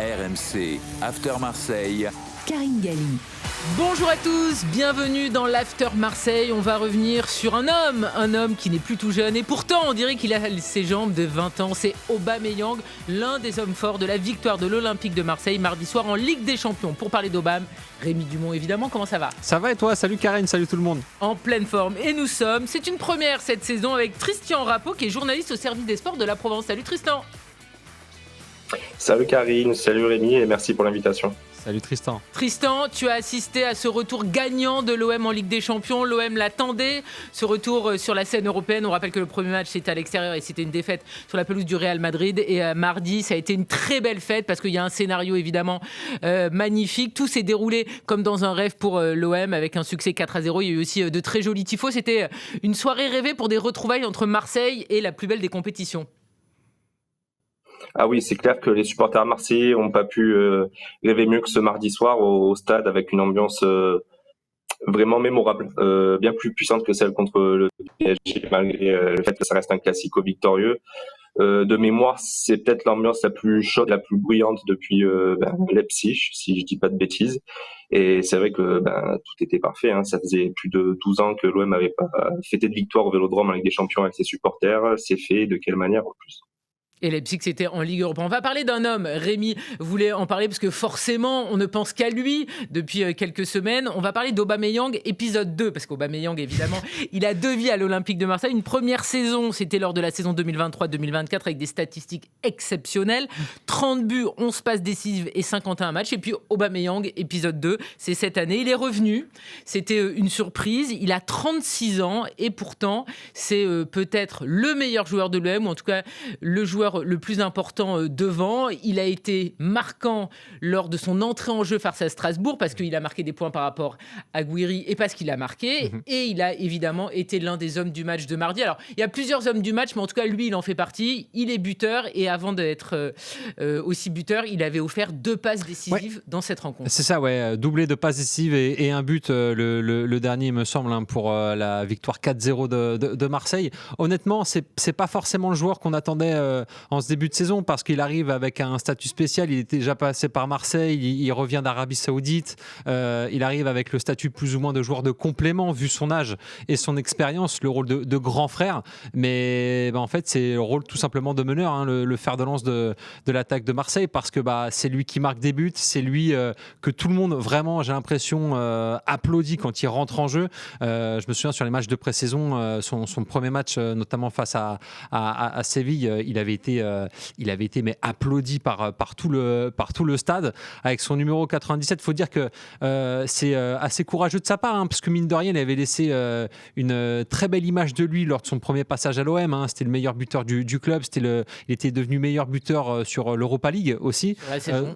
RMC After Marseille. Karine Galli. Bonjour à tous, bienvenue dans l'After Marseille. On va revenir sur un homme qui n'est plus tout jeune et pourtant on dirait qu'il a ses jambes de 20 ans. C'est Aubameyang, l'un des hommes forts de la victoire de l'Olympique de Marseille mardi soir en Ligue des Champions. Pour parler d'Aubame, Rémi Dumont évidemment, comment ça va ? Ça va et toi ? Salut Karine, salut tout le monde. En pleine forme et c'est une première cette saison avec Tristan Rappeau qui est journaliste au service des sports de la Provence. Salut Tristan. Salut Karine, salut Rémi et merci pour l'invitation. Salut Tristan. Tristan, tu as assisté à ce retour gagnant de l'OM en Ligue des Champions. L'OM l'attendait, ce retour sur la scène européenne. On rappelle que le premier match c'était à l'extérieur et c'était une défaite sur la pelouse du Real Madrid. Et mardi, ça a été une très belle fête parce qu'il y a un scénario évidemment magnifique. Tout s'est déroulé comme dans un rêve pour l'OM avec un succès 4-0. Il y a eu aussi de très jolis tifos. C'était une soirée rêvée pour des retrouvailles entre Marseille et la plus belle des compétitions. Ah oui, c'est clair que les supporters marseillais n'ont pas pu rêver mieux que ce mardi soir au stade avec une ambiance vraiment mémorable, bien plus puissante que celle contre le PSG malgré le fait que ça reste un classico victorieux. De mémoire, c'est peut-être l'ambiance la plus chaude, la plus bruyante depuis Leipzig, si je dis pas de bêtises. Et c'est vrai que tout était parfait. Hein. Ça faisait plus de 12 ans que l'OM n'avait pas fêté de victoire au Vélodrome en Ligue des Champions avec ses supporters. C'est fait, de quelle manière en plus ? Et Leipzig, c'était en Ligue Europa. On va parler d'un homme. Rémi voulait en parler parce que forcément, on ne pense qu'à lui depuis quelques semaines. On va parler d'Aubameyang, épisode 2, parce qu'Aubameyang, évidemment, il a deux vies à l'Olympique de Marseille. Une première saison, c'était lors de la saison 2023-2024 avec des statistiques exceptionnelles. 30 buts, 11 passes décisives et 51 matchs. Et puis Aubameyang, épisode 2, c'est cette année. Il est revenu. C'était une surprise. Il a 36 ans et pourtant, c'est peut-être le meilleur joueur de l'OM, ou en tout cas le joueur le plus important devant. Il a été marquant lors de son entrée en jeu face à Strasbourg parce qu'il a marqué des points par rapport à Gouiri et parce qu'il a marqué. Et il a évidemment été l'un des hommes du match de mardi. Alors, il y a plusieurs hommes du match, mais en tout cas, lui, il en fait partie. Il est buteur et avant d'être aussi buteur, il avait offert 2 passes décisives dans cette rencontre. C'est ça, ouais. Doublé de passes décisives et un but, le dernier, il me semble, pour la victoire 4-0 de Marseille. Honnêtement, c'est pas forcément le joueur qu'on attendait en ce début de saison parce qu'il arrive avec un statut spécial. Il était déjà passé par Marseille, il revient d'Arabie Saoudite, il arrive avec le statut plus ou moins de joueur de complément vu son âge et son expérience, le rôle de grand frère, mais en fait c'est le rôle tout simplement de meneur, hein, le fer de lance de l'attaque de Marseille parce que c'est lui qui marque des buts, c'est lui que tout le monde vraiment, j'ai l'impression, applaudit quand il rentre en jeu. Je me souviens sur les matchs de pré-saison, son premier match notamment face à Séville, il avait été mais applaudi par tout le stade avec son numéro 97. Il faut dire que c'est assez courageux de sa part, hein, parce que mine de rien, il avait laissé une très belle image de lui lors de son premier passage à l'OM. Hein. C'était le meilleur buteur du club. Il était devenu meilleur buteur sur l'Europa League aussi.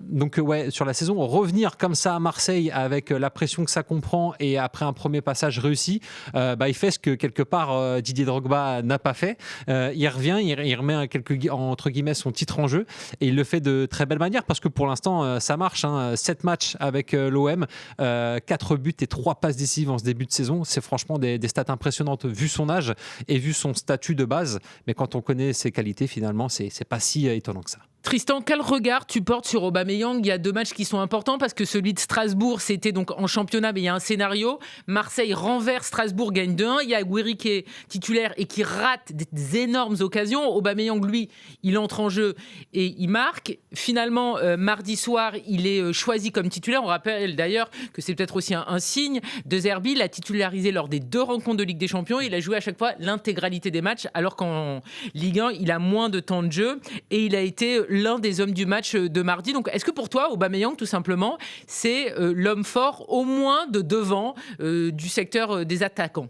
Donc sur la saison, revenir comme ça à Marseille avec la pression que ça comprend et après un premier passage réussi, il fait ce que quelque part Didier Drogba n'a pas fait. Il revient, il remet entre guillemets son titre en jeu et il le fait de très belle manière parce que pour l'instant ça marche, hein. 7 matchs avec l'OM, 4 buts et 3 passes décisives en ce début de saison, c'est franchement des stats impressionnantes vu son âge et vu son statut de base, mais quand on connaît ses qualités finalement c'est pas si étonnant que ça. Tristan, quel regard tu portes sur Aubameyang ? Il y a 2 matchs qui sont importants parce que celui de Strasbourg, c'était donc en championnat, mais il y a un scénario. Marseille renverse Strasbourg, gagne 2-1. Il y a Gouiri qui est titulaire et qui rate des énormes occasions. Aubameyang, lui, il entre en jeu et il marque. Finalement, mardi soir, il est choisi comme titulaire. On rappelle d'ailleurs que c'est peut-être aussi un signe. De Zerbi, il l'a titularisé lors des 2 rencontres de Ligue des Champions. Il a joué à chaque fois l'intégralité des matchs, alors qu'en Ligue 1, il a moins de temps de jeu et il a été l'un des hommes du match de mardi. Donc, est-ce que pour toi, Aubameyang, tout simplement, c'est l'homme fort, au moins de devant, du secteur des attaquants ?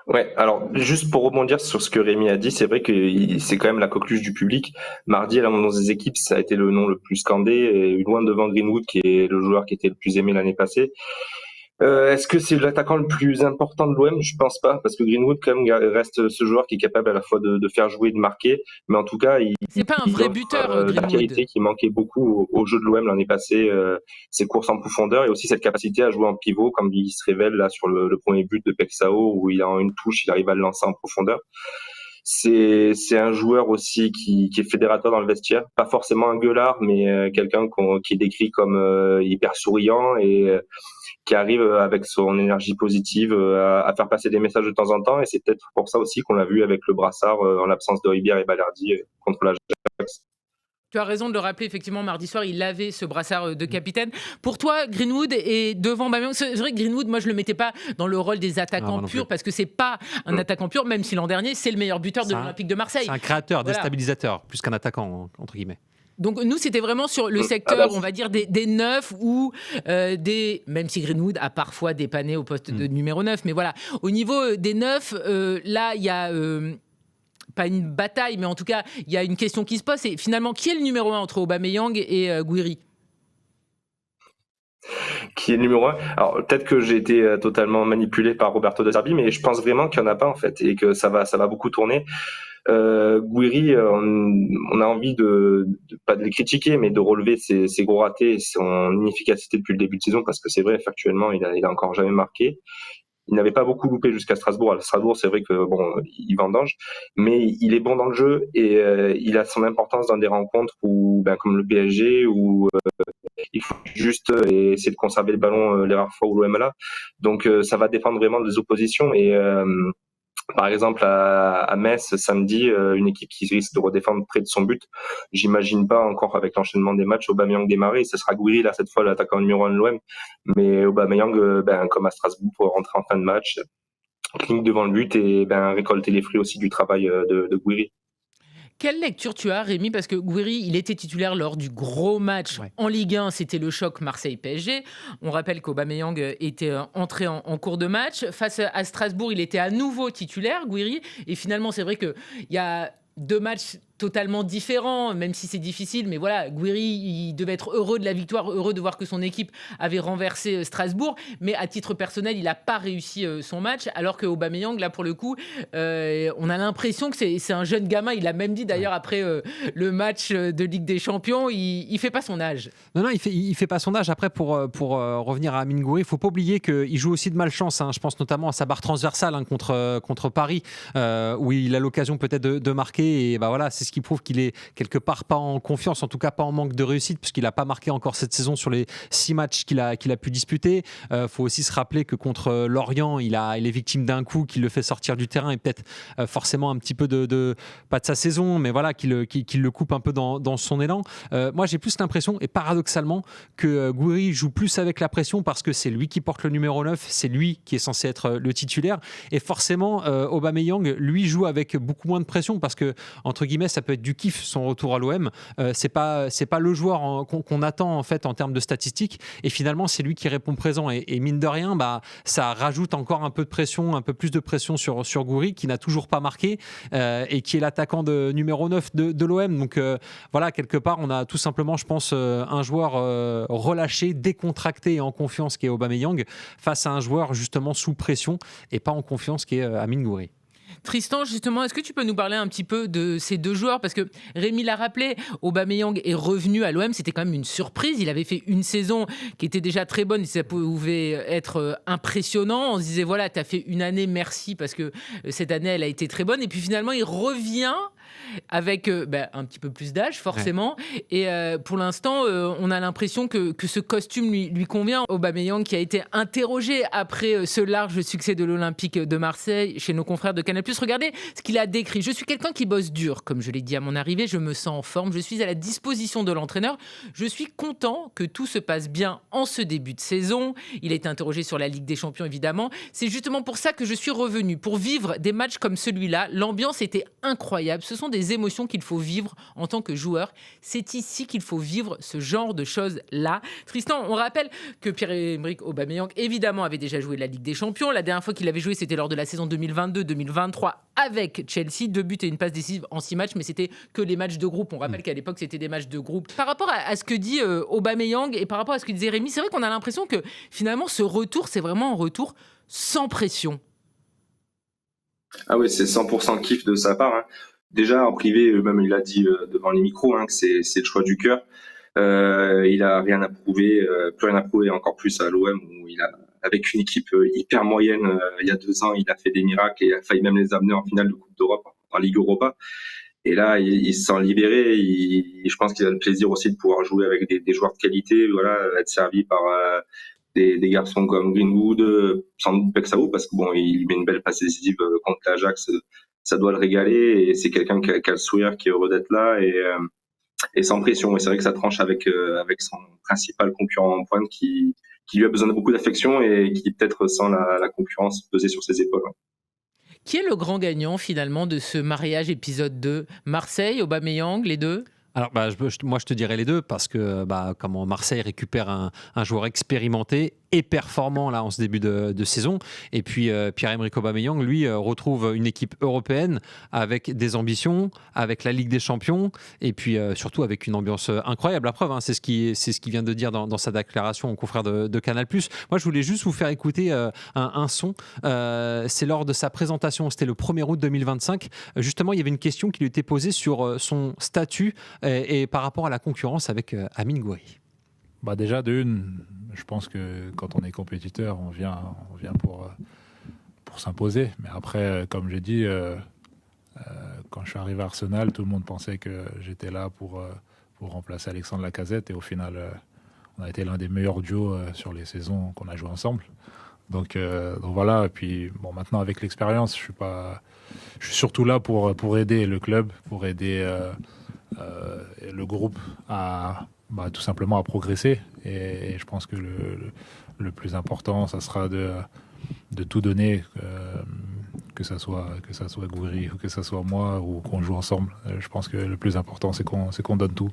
Ouais, alors juste pour rebondir sur ce que Rémi a dit, c'est vrai que c'est quand même la coqueluche du public. Mardi, à l'annonce des équipes, ça a été le nom le plus scandé, et loin devant Greenwood, qui est le joueur qui était le plus aimé l'année passée. Est-ce que c'est l'attaquant le plus important de l'OM ? Je pense pas, parce que Greenwood quand même reste ce joueur qui est capable à la fois de faire jouer et de marquer, mais en tout cas c'est pas un vrai buteur, Greenwood. La qualité qui manquait beaucoup au jeu de l'OM l'année passée, ses courses en profondeur et aussi cette capacité à jouer en pivot, comme il se révèle là sur le premier but de Pexao où il a en une touche, il arrive à le lancer en profondeur. c'est un joueur aussi qui est fédérateur dans le vestiaire. Pas forcément un gueulard, mais quelqu'un qui est décrit comme hyper souriant et qui arrive avec son énergie positive à faire passer des messages de temps en temps. Et c'est peut-être pour ça aussi qu'on l'a vu avec le brassard en l'absence de Ribière et Balerdi contre l'Ajax. Tu as raison de le rappeler, effectivement, mardi soir, il avait ce brassard de capitaine. Pour toi, Greenwood est devant Aubameyang. C'est vrai que Greenwood, moi, je le mettais pas dans le rôle des attaquants purs, parce que c'est pas un attaquant pur, même si l'an dernier, c'est le meilleur buteur de l'Olympique de Marseille. C'est un créateur, déstabilisateur, plus qu'un attaquant, entre guillemets. Donc nous, c'était vraiment sur le secteur, on va dire, des neufs ou même si Greenwood a parfois dépanné au poste de numéro 9, mais voilà, au niveau des neufs, là, il y a... pas une bataille, mais en tout cas, il y a une question qui se pose. C'est finalement, qui est le numéro 1 entre Aubameyang et Gouiri ? Qui est le numéro 1 ? Alors, peut-être que j'ai été totalement manipulé par Roberto De Zerbi, mais je pense vraiment qu'il n'y en a pas, en fait, et que ça va beaucoup tourner. Gouiri, on a envie pas de les critiquer, mais de relever ses gros ratés et son inefficacité depuis le début de saison, parce que c'est vrai, factuellement, il a encore jamais marqué. Il n'avait pas beaucoup loupé jusqu'à Strasbourg. À Strasbourg, c'est vrai que il vendange, mais il est bon dans le jeu et il a son importance dans des rencontres où, comme le PSG, où il faut juste essayer de conserver le ballon les rares fois où l'OM est là. Donc ça va dépendre vraiment des oppositions et par exemple, à Metz, samedi, une équipe qui risque de redéfendre près de son but. J'imagine pas encore avec l'enchaînement des matchs Aubameyang démarrer. Ce sera Gouiri, là, cette fois, l'attaquant numéro 1 de l'OM. Mais Aubameyang, comme à Strasbourg, pour rentrer en fin de match, clinique devant le but et récolter les fruits aussi du travail de Gouiri. Quelle lecture tu as, Rémi ? Parce que Gouiri, il était titulaire lors du gros match en Ligue 1. C'était le choc Marseille-PSG. On rappelle qu'Aubameyang était entré en cours de match. Face à Strasbourg, il était à nouveau titulaire, Gouiri. Et finalement, c'est vrai qu'il y a 2 matchs totalement différents, même si c'est difficile. Mais voilà, Gouiri, il devait être heureux de la victoire, heureux de voir que son équipe avait renversé Strasbourg. Mais à titre personnel, il n'a pas réussi son match. Alors que Aubameyang, là, pour le coup, on a l'impression que c'est un jeune gamin. Il a même dit d'ailleurs après le match de Ligue des Champions, il fait pas son âge. Non, il fait pas son âge. Après, pour revenir à Amine Gouiri, il faut pas oublier qu'il joue aussi de malchance. Je pense notamment à sa barre transversale contre Paris, où il a l'occasion peut-être de marquer. Et voilà, c'est ce qui prouve qu'il est quelque part pas en confiance, en tout cas pas en manque de réussite, puisqu'il n'a pas marqué encore cette saison sur les 6 matchs qu'il a pu disputer. Faut aussi se rappeler que contre Lorient, il est victime d'un coup qui le fait sortir du terrain et peut-être forcément un petit peu pas de sa saison, mais voilà, qui le coupe un peu dans son élan. Moi, j'ai plus l'impression, et paradoxalement, que Gouiri joue plus avec la pression parce que c'est lui qui porte le numéro 9, c'est lui qui est censé être le titulaire. Et forcément, Aubameyang, lui, joue avec beaucoup moins de pression parce que, entre guillemets, ça peut être du kiff son retour à l'OM. C'est pas le joueur qu'on attend en fait en termes de statistiques. Et finalement, c'est lui qui répond présent. Et mine de rien, ça rajoute encore un peu de pression, un peu plus de pression sur Gouiri, qui n'a toujours pas marqué et qui est l'attaquant numéro 9 de l'OM. Donc voilà, quelque part, on a tout simplement, je pense, un joueur relâché, décontracté et en confiance qui est Aubameyang face à un joueur justement sous pression et pas en confiance qui est Amine Gouiri. Tristan, justement, est-ce que tu peux nous parler un petit peu de ces 2 joueurs ? Parce que Rémi l'a rappelé, Aubameyang est revenu à l'OM, c'était quand même une surprise. Il avait fait une saison qui était déjà très bonne, ça pouvait être impressionnant. On se disait, voilà, tu as fait une année, merci, parce que cette année, elle a été très bonne. Et puis finalement, il revient avec un petit peu plus d'âge, forcément. Ouais. Et pour l'instant, on a l'impression que ce costume lui convient. Aubameyang qui a été interrogé après ce large succès de l'Olympique de Marseille chez nos confrères de Canal+. Regardez ce qu'il a décrit. Je suis quelqu'un qui bosse dur, comme je l'ai dit à mon arrivée. Je me sens en forme. Je suis à la disposition de l'entraîneur. Je suis content que tout se passe bien en ce début de saison. Il a été interrogé sur la Ligue des Champions, évidemment. C'est justement pour ça que je suis revenu, pour vivre des matchs comme celui-là. L'ambiance était incroyable. Ce sont des émotions qu'il faut vivre en tant que joueur. C'est ici qu'il faut vivre ce genre de choses-là. Tristan, on rappelle que Pierre-Emerick Aubameyang, évidemment, avait déjà joué la Ligue des Champions. La dernière fois qu'il avait joué, c'était lors de la saison 2022-2023 avec Chelsea. 2 buts et une passe décisive en 6 matchs, mais c'était que les matchs de groupe. On rappelle qu'à l'époque, c'était des matchs de groupe. Par rapport à ce que dit Aubameyang et par rapport à ce que disait Rémi, c'est vrai qu'on a l'impression que finalement, ce retour, c'est vraiment un retour sans pression. Ah oui, c'est 100% kiff de sa part. Déjà, en privé, même il l'a dit devant les micros, que c'est le choix du cœur. Il a rien à prouver, plus rien à prouver, encore plus à l'OM où il a, avec une équipe hyper moyenne, il y a 2 ans, il a fait des miracles et a failli même les amener en finale de Coupe d'Europe. en Ligue Europa. Et là, il se sent libéré. Je pense qu'il a le plaisir aussi de pouvoir jouer avec des joueurs de qualité, voilà, être servi par des garçons comme Greenwood, sans doute Pexao, parce que bon, il met une belle passe décisive contre l'Ajax, ça doit le régaler. Et c'est quelqu'un qui a le sourire, qui est heureux d'être là et sans pression. Et c'est vrai que ça tranche avec son principal concurrent en pointe qui lui a besoin de beaucoup d'affection et qui peut-être sent la concurrence peser sur ses épaules. Qui est le grand gagnant finalement de ce mariage épisode 2 ? Marseille, Aubameyang, les deux ? Alors, moi, je te dirais les deux parce que comment Marseille récupère un joueur expérimenté et performant là en ce début de saison. Et puis Pierre-Emerick Aubameyang, lui, retrouve une équipe européenne avec des ambitions, avec la Ligue des Champions et puis surtout avec une ambiance incroyable. La preuve, c'est ce qu'il vient de dire dans sa déclaration au confrère de Canal+. Moi, je voulais juste vous faire écouter un son. C'est lors de sa présentation, c'était le 1er août 2025. Justement, il y avait une question qui lui était posée sur son statut et par rapport à la concurrence avec Amine Gouiri. Déjà, je pense que quand on est compétiteur, on vient pour s'imposer. Mais après, comme j'ai dit, quand je suis arrivé à Arsenal, tout le monde pensait que j'étais là pour remplacer Alexandre Lacazette. Et au final, on a été l'un des meilleurs duos sur les saisons qu'on a joué ensemble. Donc voilà. Et puis maintenant, avec l'expérience, je suis surtout là pour aider le club, pour aider le groupe à tout simplement à progresser. Et je pense que le plus important, ça sera de tout donner, que ça soit Gouiri ou que ça soit moi ou qu'on joue ensemble. Je pense que le plus important, c'est qu'on donne tout.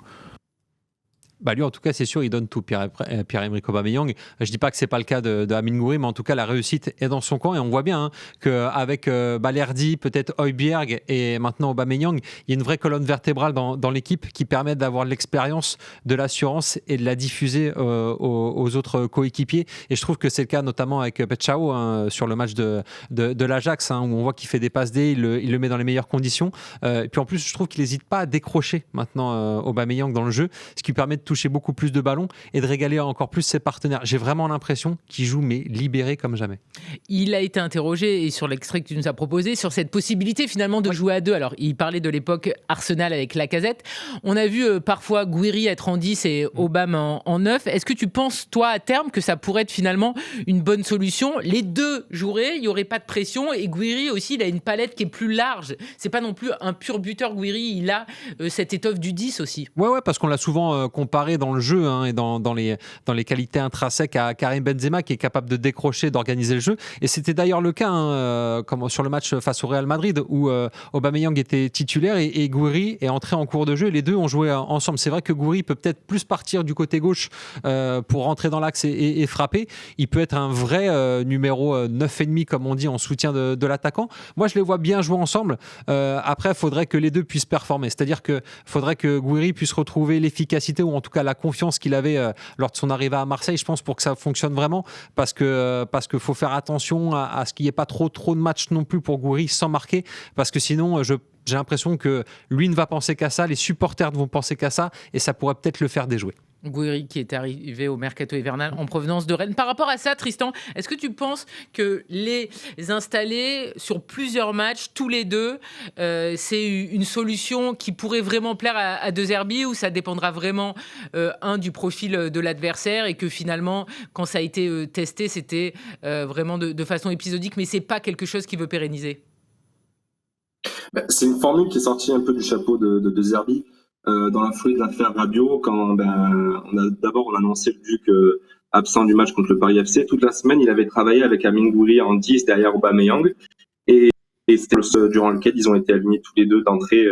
Lui, en tout cas, c'est sûr, il donne tout, Pierre-Emerick Aubameyang. Je dis pas que c'est pas le cas de Amine Gouiri, mais en tout cas, la réussite est dans son camp et on voit bien qu'avec Balerdi, peut-être Højbjerg et maintenant Aubameyang, il y a une vraie colonne vertébrale dans l'équipe qui permet d'avoir de l'expérience, de l'assurance et de la diffuser aux autres coéquipiers. Et je trouve que c'est le cas notamment avec Pexao sur le match de l'Ajax, où on voit qu'il fait des passes D, il le met dans les meilleures conditions. Et puis en plus, je trouve qu'il n'hésite pas à décrocher maintenant Aubameyang dans le jeu, ce qui permet de toucher beaucoup plus de ballons et de régaler encore plus ses partenaires. J'ai vraiment l'impression qu'il joue mais libéré comme jamais. Il a été interrogé et sur l'extrait que tu nous as proposé sur cette possibilité finalement de jouer à deux. Alors il parlait de l'époque Arsenal avec Lacazette. On a vu parfois Gouiri être en 10 et Aubame en 9. Est-ce que tu penses toi à terme que ça pourrait être finalement une bonne solution ? Les deux joueraient, il n'y aurait pas de pression et Gouiri aussi il a une palette qui est plus large. C'est pas non plus un pur buteur Gouiri, il a cette étoffe du 10 aussi. Ouais, parce qu'on l'a souvent comparé dans le jeu et dans les qualités intrinsèques à Karim Benzema qui est capable de décrocher, d'organiser le jeu. Et c'était d'ailleurs le cas comme sur le match face au Real Madrid où Aubameyang était titulaire et Gouiri est entré en cours de jeu et les deux ont joué ensemble. C'est vrai que Gouiri peut peut-être plus partir du côté gauche pour rentrer dans l'axe et frapper. Il peut être un vrai numéro 9,5 comme on dit en soutien de l'attaquant. Moi je les vois bien jouer ensemble. Après il faudrait que les deux puissent performer. C'est-à-dire qu'il faudrait que Gouiri puisse retrouver l'efficacité ou en tout cas la confiance qu'il avait lors de son arrivée à Marseille, je pense, pour que ça fonctionne vraiment, parce qu'il faut faire attention à ce qu'il n'y ait pas trop de matchs non plus pour Gouiri sans marquer, parce que sinon j'ai l'impression que lui ne va penser qu'à ça, les supporters ne vont penser qu'à ça, et ça pourrait peut-être le faire déjouer. Gouiri qui est arrivé au mercato hivernal en provenance de Rennes. Par rapport à ça, Tristan, est-ce que tu penses que les installer sur plusieurs matchs, tous les deux, c'est une solution qui pourrait vraiment plaire à De Zerbi ou ça dépendra vraiment, du profil de l'adversaire et que finalement, quand ça a été testé, c'était vraiment de façon épisodique, mais c'est pas quelque chose qui veut pérenniser? C'est une formule qui est sortie un peu du chapeau de Zerbi. Dans la foulée de l'affaire Rabiot, quand on a annoncé le Duc absent du match contre le Paris FC, toute la semaine, il avait travaillé avec Amine Gouiri en 10 derrière Aubameyang. Et c'était durant lequel ils ont été alignés tous les deux d'entrée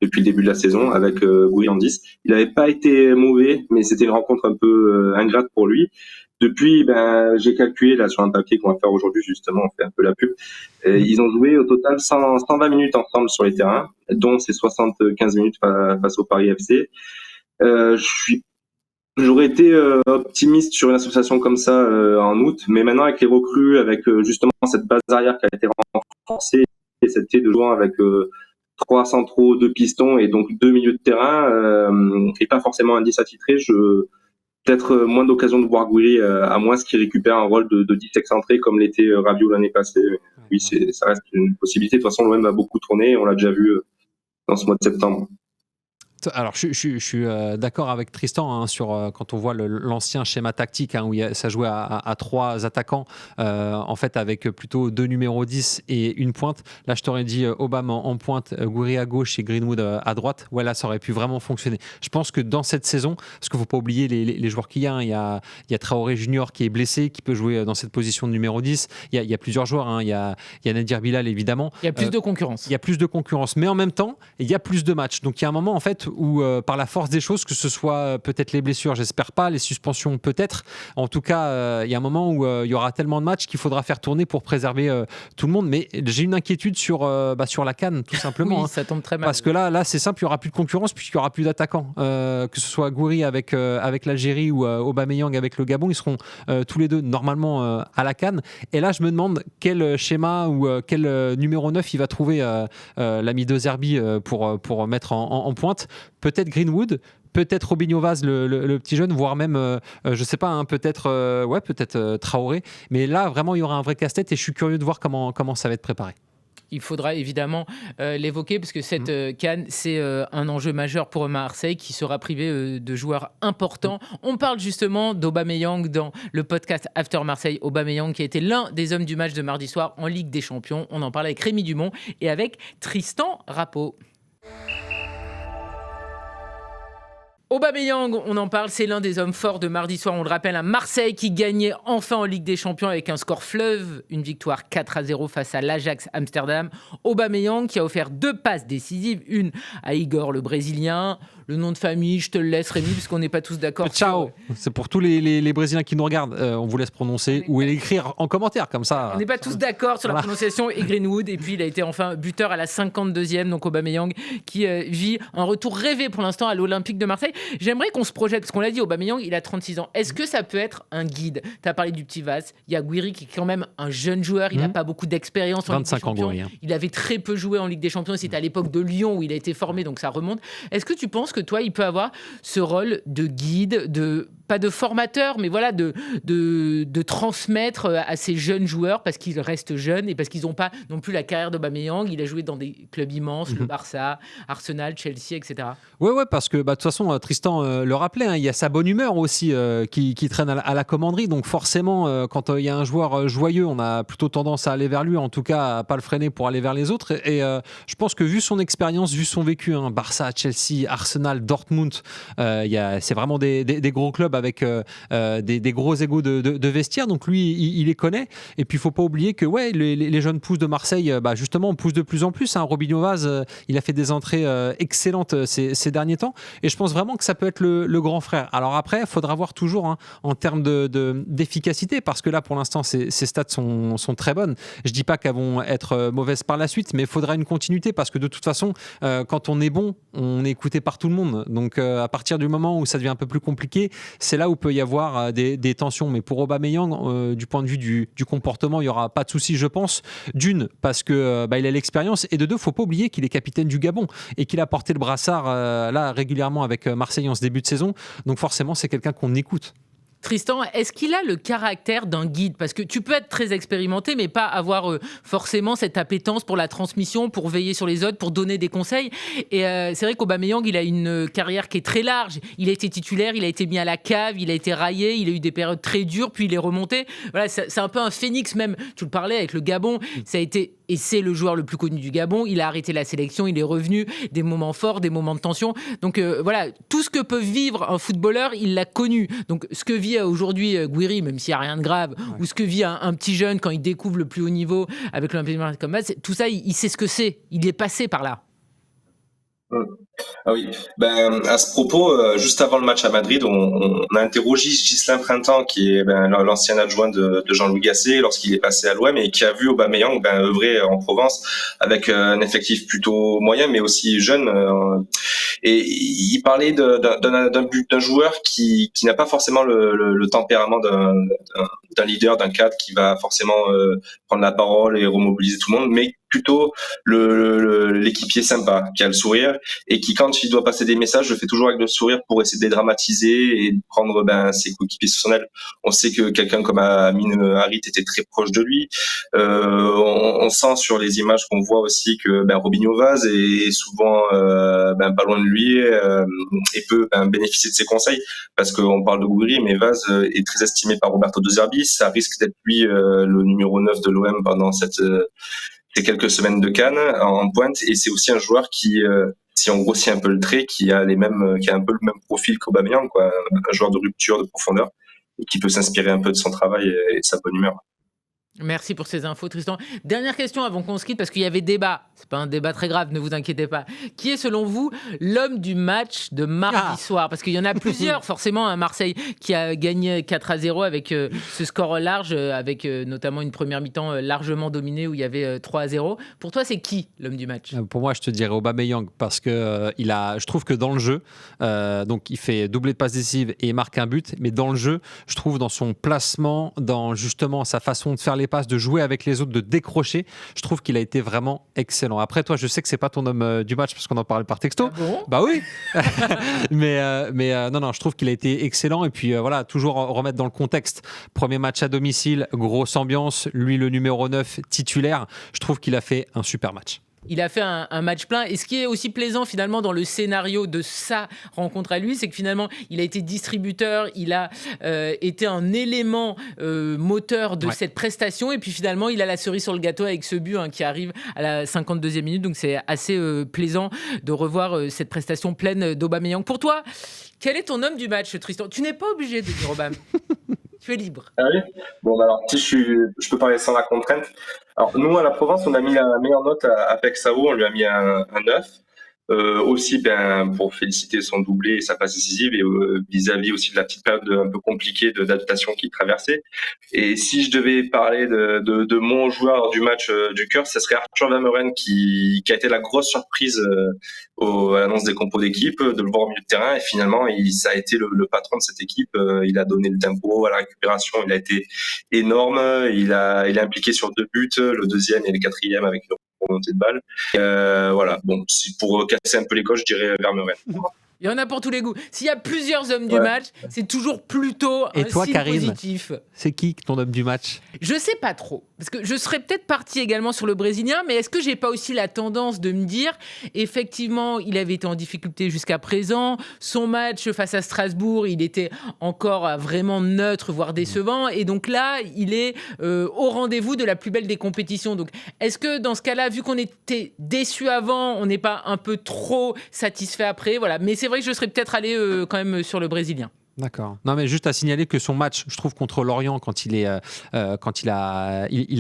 depuis le début de la saison avec Gouiri en 10. Il n'avait pas été mauvais, mais c'était une rencontre un peu ingrate pour lui. Depuis, j'ai calculé là sur un papier qu'on va faire aujourd'hui, justement, on fait un peu la pub. Ils ont joué au total 120 minutes ensemble sur les terrains, dont ces 75 minutes face au Paris FC. J'aurais été optimiste sur une association comme ça en août, mais maintenant avec les recrues, avec justement cette base arrière qui a été renforcée et cette idée de jouer avec 3 centraux, 2 pistons et donc 2 milieux de terrain et pas forcément un 10 attitré, peut-être moins d'occasions de voir Guiri, à moins qu'il récupère un rôle de 10 excentré comme l'était Rabiot l'année passée. Oui, ça reste une possibilité. De toute façon, l'OM a beaucoup tourné, on l'a déjà vu dans ce mois de septembre. Alors, je suis d'accord avec Tristan hein, sur quand on voit l'ancien schéma tactique hein, où ça jouait à 3 attaquants, en fait, avec plutôt 2 numéros 10 et une pointe. Là, je t'aurais dit Obama en pointe, Gouiri à gauche et Greenwood à droite. Ouais, là, ça aurait pu vraiment fonctionner. Je pense que dans cette saison, parce qu'il ne faut pas oublier les joueurs qu'il y a, hein, il y a Traoré Junior qui est blessé, qui peut jouer dans cette position de numéro 10. Il y a plusieurs joueurs. Hein. Il y a Nadir Bilal, évidemment. Il y a plus de concurrence. Il y a plus de concurrence. Mais en même temps, il y a plus de matchs. Donc, il y a un moment, en fait, où par la force des choses, que ce soit peut-être les blessures, j'espère pas, les suspensions peut-être, en tout cas il y a un moment où il y aura tellement de matchs qu'il faudra faire tourner pour préserver tout le monde, mais j'ai une inquiétude sur la CAN tout simplement. Oui, ça tombe très mal. Parce que là c'est simple, il n'y aura plus de concurrence puisqu'il n'y aura plus d'attaquants, que ce soit Gouiri avec l'Algérie ou Aubameyang avec le Gabon, ils seront tous les deux normalement à la CAN, et là je me demande quel schéma ou quel numéro 9 il va trouver l'ami de Zerbi pour mettre en pointe. Peut-être Greenwood, peut-être Robinho Vaz, le petit jeune, voire même, je sais pas, hein, peut-être Traoré. Mais là, vraiment, il y aura un vrai casse-tête et je suis curieux de voir comment ça va être préparé. Il faudra évidemment l'évoquer parce que cette CAN, c'est un enjeu majeur pour Marseille qui sera privé de joueurs importants. On parle justement d'Aubameyang dans le podcast After Marseille. Aubameyang qui a été l'un des hommes du match de mardi soir en Ligue des Champions. On en parle avec Rémi Dumont et avec Tristan Rappeau. Aubameyang, on en parle, c'est l'un des hommes forts de mardi soir. On le rappelle, un Marseille qui gagnait enfin en Ligue des Champions avec un score fleuve, une victoire 4-0 face à l'Ajax Amsterdam. Aubameyang qui a offert 2 passes décisives, une à Igor le Brésilien. Le nom de famille, je te le laisse Rémi, parce qu'on n'est pas tous d'accord. Ciao. C'est pour tous les Brésiliens qui nous regardent. On vous laisse prononcer ou l'écrire en commentaire, comme ça. On n'est pas tous d'accord sur la prononciation et Greenwood. Et puis il a été enfin buteur à la 52e, donc Aubameyang qui vit un retour rêvé pour l'instant à l'Olympique de Marseille. J'aimerais qu'on se projette, parce qu'on l'a dit, Aubameyang, il a 36 ans. Est-ce que ça peut être un guide ? Tu as parlé du petit Vaz. Il y a Gouiri qui est quand même un jeune joueur. Il n'a pas beaucoup d'expérience en Ligue des Champions. Gouiri, hein. Il avait très peu joué en Ligue des Champions. C'était à l'époque de Lyon où il a été formé, donc ça remonte. Est-ce que tu penses que toi, il peut avoir ce rôle de guide, pas de formateur, mais voilà, de transmettre à ces jeunes joueurs parce qu'ils restent jeunes et parce qu'ils n'ont pas non plus la carrière d'Aubameyang. Il a joué dans des clubs immenses, le Barça, Arsenal, Chelsea, etc. Ouais, parce que de toute façon, Tristan le rappelait, hein, il y a sa bonne humeur aussi qui traîne à la commanderie. Donc forcément, quand il y a un joueur joyeux, on a plutôt tendance à aller vers lui, en tout cas à pas le freiner pour aller vers les autres. Et je pense que vu son expérience, vu son vécu, hein, Barça, Chelsea, Arsenal, Dortmund, c'est vraiment des gros clubs avec des gros égos de vestiaire, donc lui il les connaît. Et puis il faut pas oublier que les jeunes pousses de Marseille justement on pousse de plus en plus, hein. Robinho Vaz il a fait des entrées excellentes ces derniers temps, et je pense vraiment que ça peut être le grand frère. Alors après il faudra voir toujours, hein, en termes d'efficacité, parce que là pour l'instant ces stats sont très bonnes. Je dis pas qu'elles vont être mauvaises par la suite, mais il faudra une continuité, parce que de toute façon quand on est bon, on est écouté par tout le monde. Donc à partir du moment où ça devient un peu plus compliqué, c'est là où peut y avoir des tensions. Mais pour Aubameyang, du point de vue du comportement, il n'y aura pas de souci, je pense. D'une, parce que il a l'expérience, et de deux, il ne faut pas oublier qu'il est capitaine du Gabon et qu'il a porté le brassard là régulièrement avec Marseille en ce début de saison. Donc forcément, c'est quelqu'un qu'on écoute. Tristan, est-ce qu'il a le caractère d'un guide ? Parce que tu peux être très expérimenté, mais pas avoir forcément cette appétence pour la transmission, pour veiller sur les autres, pour donner des conseils. Et c'est vrai qu'Aubameyang, il a une carrière qui est très large. Il a été titulaire, il a été mis à la cave, il a été raillé, il a eu des périodes très dures, puis il est remonté. Voilà, c'est un peu un phénix même. Tu le parlais avec le Gabon, ça a été... Et c'est le joueur le plus connu du Gabon. Il a arrêté la sélection, il est revenu. Des moments forts, des moments de tension. Donc voilà, tout ce que peut vivre un footballeur, il l'a connu. Donc ce que vit aujourd'hui Gouiri, même s'il n'y a rien de grave, ou ce que vit un petit jeune quand il découvre le plus haut niveau avec l'Olympique de Marseille, tout ça, il sait ce que c'est. Il est passé par là. Ah oui, à ce propos, juste avant le match à Madrid, on a interrogé Ghislain Printemps, qui est l'ancien adjoint de Jean-Louis Gasset lorsqu'il est passé à l'OM, et qui a vu Aubameyang œuvrer en Provence avec un effectif plutôt moyen mais aussi jeune, Et il parlait d'un joueur qui n'a pas forcément le tempérament d'un leader, d'un cadre qui va forcément prendre la parole et remobiliser tout le monde, mais plutôt l'équipier sympa, qui a le sourire et qui, quand il doit passer des messages, le fait toujours avec le sourire pour essayer de dédramatiser et de prendre ses coéquipiers sous son aile. On sait que quelqu'un comme Amin Harit était très proche de lui. On sent sur les images qu'on voit aussi que Robinho Vaz est souvent pas loin de lui et peut bénéficier de ses conseils, parce qu'on parle de Gouiri, mais Vaz est très estimé par Roberto De Zerbi. Ça risque d'être lui le numéro 9 de l'OM pendant ces quelques semaines de CAN en pointe, et c'est aussi un joueur qui, si on grossit un peu le trait, qui a un peu le même profil qu'Aubameyang, quoi, un joueur de rupture, de profondeur, et qui peut s'inspirer un peu de son travail et de sa bonne humeur. Merci pour ces infos, Tristan. Dernière question avant qu'on se quitte, parce qu'il y avait débat. C'est pas un débat très grave, ne vous inquiétez pas. Qui est, selon vous, l'homme du match de mardi soir? Parce qu'il y en a plusieurs, forcément. À Marseille qui a gagné 4-0 avec ce score large, avec notamment une première mi-temps largement dominée où il y avait 3-0. Pour toi, c'est qui l'homme du match? Pour moi, je te dirais Aubameyang, parce que je trouve que dans le jeu, donc il fait doublé de passes décisives et il marque un but, mais dans le jeu, je trouve dans son placement, dans justement sa façon de faire les passes, de jouer avec les autres, de décrocher, je trouve qu'il a été vraiment excellent. Après, toi, je sais que c'est pas ton homme du match parce qu'on en parlait par texto. Ah bon? Bah oui. mais non, je trouve qu'il a été excellent. Et puis voilà, toujours remettre dans le contexte. Premier match à domicile, grosse ambiance. Lui, le numéro 9 titulaire. Je trouve qu'il a fait un super match. Il a fait un match plein. Et ce qui est aussi plaisant finalement dans le scénario de sa rencontre à lui, c'est que finalement, il a été distributeur, il a été un élément moteur de cette prestation. Et puis finalement, il a la cerise sur le gâteau avec ce but qui arrive à la 52e minute. Donc c'est assez plaisant de revoir cette prestation pleine d'Aubameyang. Pour toi, quel est ton homme du match, Tristan? Tu n'es pas obligé de dire Aubame. Tu es libre. Ah oui. Bon, alors, si je peux parler sans la contrainte. Alors, nous, à la Provence, on a mis la meilleure note à Pexao, on lui a mis un 9. Aussi, pour féliciter son doublé et sa passe décisive, et vis-à-vis aussi de la petite période un peu compliquée d'adaptation qu'il traversait. Et si je devais parler de mon joueur du match du cœur, ce serait Arthur Vermeuren qui a été la grosse surprise à l'annonce des compos d'équipe, de le voir au milieu de terrain. Et finalement, ça a été le patron de cette équipe. Il a donné le tempo à la récupération. Il a été énorme. Il a impliqué sur 2 buts, le deuxième et le quatrième avec une remontée de balle. Voilà. Bon, pour casser un peu les coches, je dirais Vermeuren. Il y en a pour tous les goûts. S'il y a plusieurs hommes du match, c'est toujours plutôt un signe Karim, positif. C'est qui ton homme du match? Je sais pas trop. Parce que je serais peut-être parti également sur le Brésilien, mais est-ce que j'ai pas aussi la tendance de me dire, effectivement, il avait été en difficulté jusqu'à présent. Son match face à Strasbourg, il était encore vraiment neutre, voire décevant. Et donc là, il est au rendez-vous de la plus belle des compétitions. Donc, est-ce que dans ce cas-là, vu qu'on était déçu avant, on n'est pas un peu trop satisfait après? Voilà. Mais c'est vrai que je serais peut-être allé quand même sur le Brésilien. D'accord. Non, mais juste à signaler que son match, je trouve, contre Lorient, quand il a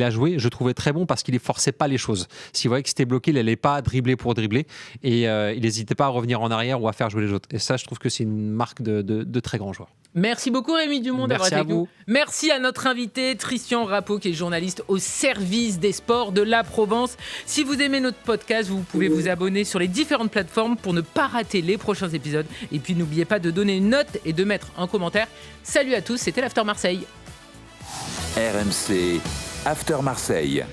joué, je trouvais très bon parce qu'il ne forçait pas les choses. S'il voyait que c'était bloqué, il n'allait pas dribbler pour dribbler et il n'hésitait pas à revenir en arrière ou à faire jouer les autres. Et ça, je trouve que c'est une marque de très grands joueurs. Merci beaucoup Rémi Dumont d'avoir été avec nous. Merci à notre invité Tristan Rappeau qui est journaliste au service des sports de la Provence. Si vous aimez notre podcast, vous pouvez vous abonner sur les différentes plateformes pour ne pas rater les prochains épisodes. Et puis n'oubliez pas de donner une note et de mettre un commentaire. Salut à tous, c'était l'After Marseille. RMC After Marseille.